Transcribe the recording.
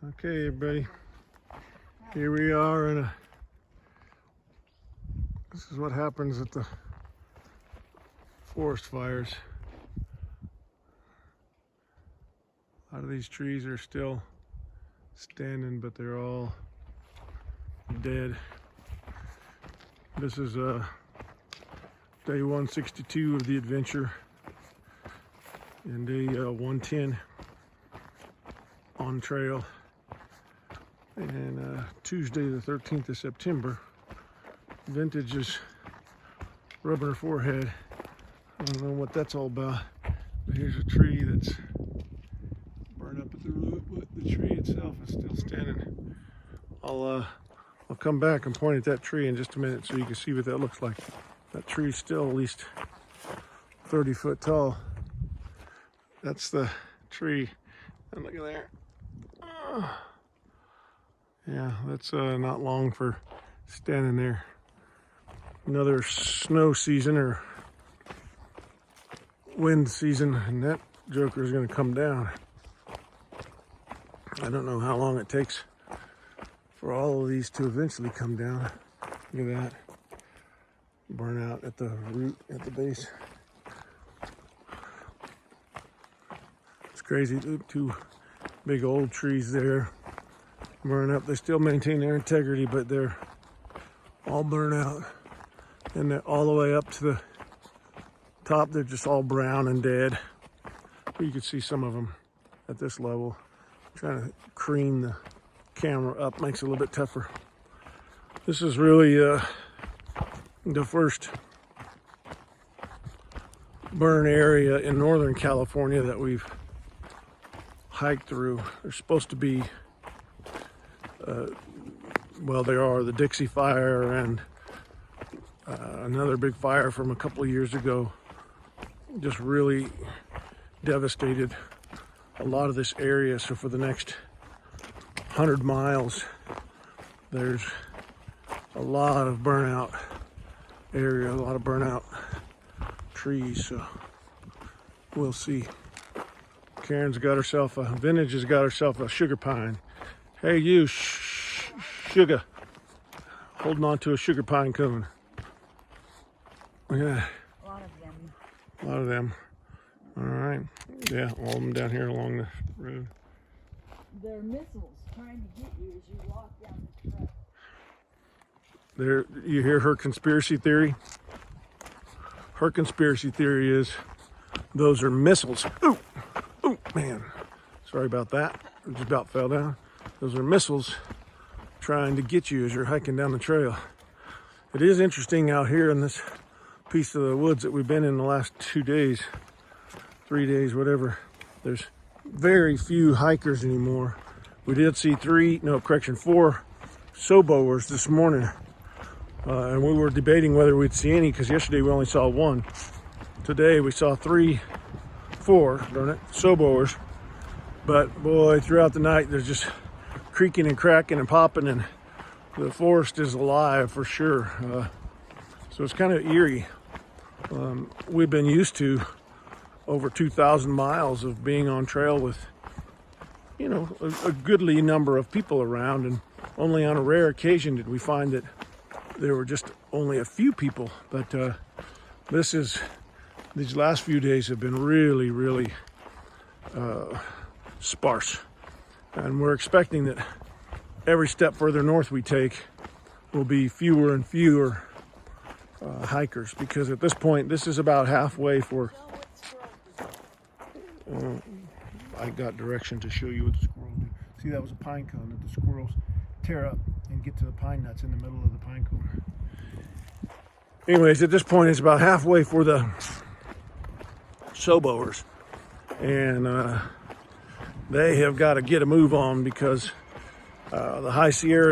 Okay, everybody, here we are in a, this is what happens at the forest fires. A lot of these trees are still standing, but they're all dead. This is day 162 of the adventure and day 110 on trail. And Tuesday the 13th of September, Vintage is rubbing her forehead. I don't know what that's all about, but here's a tree that's burned up at the root, but the tree itself is still standing. I'll come back and point at that tree in just a minute so you can see what that looks like. That tree is still at least 30 foot tall. That's the tree, and look at there. Yeah, that's not long for standing there. Another snow season or wind season, and that joker is going to come down. I don't know how long it takes for all of these to eventually come down. Look at that. Burn out at the root, at the base. It's crazy. Two big old trees there. Burn up. They still maintain their integrity, but they're all burned out. And they're all the way up to the top, they're just all brown and dead. You can see some of them at this level. Trying to crane the camera up makes it a little bit tougher. This is really the first burn area in Northern California that we've hiked through. There's supposed to be well, there are the Dixie Fire and another big fire from a couple of years ago. Just really devastated a lot of this area. So for the next 100 miles, there's a lot of burnout area, a lot of burnout trees. So we'll see. Karen's got herself Vintage has got herself a sugar pine. Hey, you, sugar. Holding on to a sugar pine cone. Look at that. A lot of them. A lot of them. All right. Yeah, all of them down here along the road. They're missiles trying to get you as you walk down the trail. There, you hear her conspiracy theory? Her conspiracy theory is those are missiles. Ooh, ooh, man. Sorry about that. I just about fell down. Those are missiles trying to get you as you're hiking down the trail. It is interesting out here in this piece of the woods that we've been in the last 2 days, 3 days, whatever. There's very few hikers anymore. We did see 4 sowboers this morning. And we were debating whether we'd see any because yesterday we only saw 1. Today we saw 4 sowboers. But boy, throughout the night there's just creaking and cracking and popping, and the forest is alive for sure. So it's kind of eerie. We've been used to over 2,000 miles of being on trail with, you know, a goodly number of people around, and only on a rare occasion did we find that there were just only a few people. But these last few days have been really, really sparse, and we're expecting that every step further north we take will be fewer and fewer hikers, because at this point this is about halfway for I got direction to show you what the squirrels do. See, that was a pine cone that the squirrels tear up and get to the pine nuts in the middle of the pine cone. Anyways, at this point it's about halfway for the sowboers, and they have got to get a move on because the High Sierra